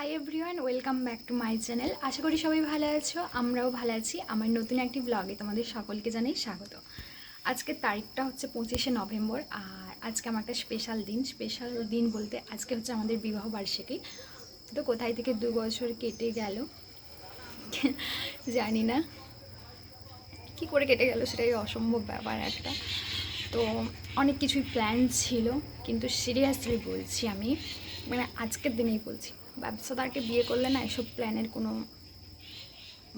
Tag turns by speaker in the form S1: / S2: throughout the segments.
S1: High everyone, welcome back to my channel. আশা করি সবাই ভালো আছো, আমরাও ভালো আছি। আমার নতুন একটি ব্লগে তোমাদের সকলকে জানাই স্বাগত। আজকের তারিখটা হচ্ছে 25শে নভেম্বর, আর আজকে আমার একটা স্পেশাল দিন বলতে আজকে হচ্ছে আমাদের বিবাহ বার্ষিকী। তো কোথায় থেকে 2 বছর কেটে গেল জানি না, কি করে কেটে গেল সেটাই অসম্ভব ব্যাপার একটা। তো অনেক কিছুই প্ল্যান ছিল, কিন্তু সিরিয়াসলি বলছি আমি, মানে আজকের দিনেই বলছি, ব্যবসাদারকে বিয়ে করলে না এসব প্ল্যানের কোনো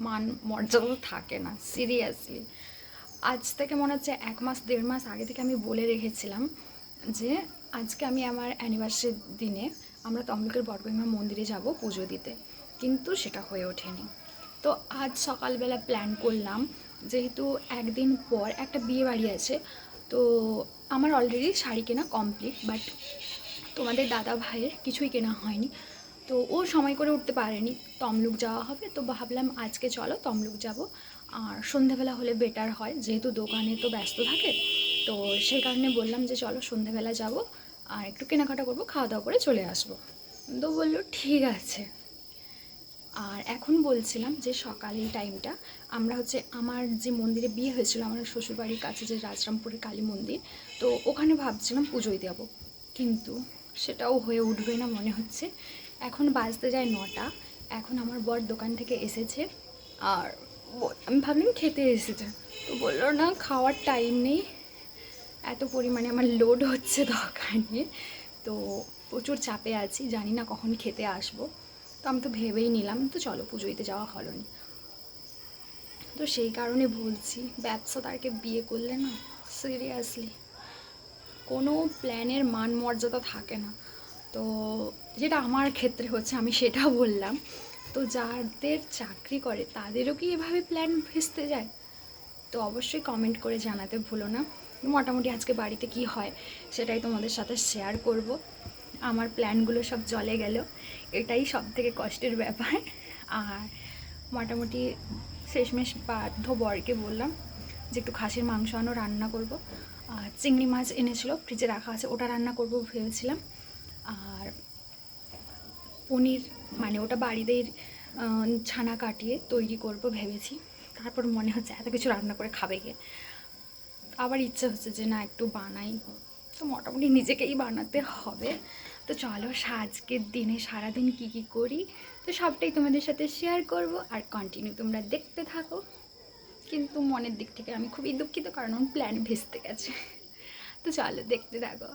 S1: মান মর্যাদা থাকে না। সিরিয়াসলি আজ থেকে মনে হচ্ছে 1 মাস 1.5 মাস আগে থেকে আমি বলে রেখেছিলাম যে আজকে আমি আমার অ্যানিভার্সারির দিনে আমরা তমলুকের বটগোহিমা মন্দিরে যাব পুজো দিতে, কিন্তু সেটা হয়ে ওঠেনি। তো আজ সকালবেলা প্ল্যান করলাম, যেহেতু একদিন পর একটা বিয়ে বাড়ি আছে, তো আমার অলরেডি শাড়ি কেনা কমপ্লিট, বাট তোমাদের দাদা ভাইয়ের কিছুই কেনা হয়নি। তো ও সময় করে উঠতে পারেনি, তমলুক যাওয়া হবে, তো ভাবলাম আজকে চলো তমলুক যাব। আর সন্ধেবেলা হলে বেটার হয়, যেহেতু দোকানে তো ব্যস্ত থাকে, তো সেই কারণে বললাম যে চলো সন্ধেবেলা যাব, আর একটু কেনাকাটা করবো, খাওয়া দাওয়া করে চলে আসবো। তো বললো ঠিক আছে। আর এখন বলছিলাম যে সকাল এই টাইমটা আমরা হচ্ছে আমার যে মন্দিরে বিয়ে হয়েছিল আমার শ্বশুরবাড়ির কাছে, যে রাজরামপুরের কালী মন্দির, তো ওখানে ভাবছিলাম পুজোয় দেবো, কিন্তু সেটাও হয়ে উঠবে না মনে হচ্ছে। এখন বাজতে যায় 9টা। এখন আমার বর দোকান থেকে এসেছে, আর আমি ভাবলাম খেতে এসেছে, তো বললো না খাওয়ার টাইম নেই, এত পরিমাণে আমার লোড হচ্ছে দোকানে, তো প্রচুর চাপে আছি, জানি না কখন খেতে আসবো। তো আমি তো ভেবেই নিলাম তো চলো পুজোইতে যাওয়া হলো না। তো সেই কারণে বলছি, ব্যবসাদারকে বিয়ে করলে না সিরিয়াসলি কোনো প্ল্যানের মান মর্যাদা থাকে না। তো যেটা আমার ক্ষেত্রে হচ্ছে আমি সেটা বললাম। তো যাদের চাকরি করে তাদেরও কি এভাবে প্ল্যান ভেস্তে যায়? তো অবশ্যই কমেন্ট করে জানাতে ভুলো না। মোটামুটি আজকে বাড়িতে কি হয় সেটাই তোমাদের সাথে শেয়ার করব। আমার প্ল্যানগুলো সব জলে গেল, এটাই সব থেকে কষ্টের ব্যাপার। আর মোটামুটি শেষমেশ বাধ্য বরকে বললাম যে একটু খাসির মাংস আনো, রান্না করব। আর চিংড়ি মাছ এনেছিল, ফ্রিজে রাখা আছে, ওটা রান্না করব ভেবেছিলাম। আর পনির, মানে ওটা বাড়িতেই ছানা কাটিয়ে তৈরি করব ভেবেছি। তারপর মনে হচ্ছে এত কিছু রান্না করে খাবে কে, আবার ইচ্ছে হচ্ছে যে না একটু বানাই, তো মোটামুটি নিজেকেই বানাতে হবে। তো চলো আজকের দিনে সারাদিন কি কি করি তো সবটাই তোমাদের সাথে শেয়ার করব, আর কন্টিনিউ তোমরা দেখতে থাকো। কিন্তু মনের দিক থেকে আমি খুবই দুঃখিত, কারণ প্ল্যান ভেস্তে গেছে। তো চলো দেখতে থাকো।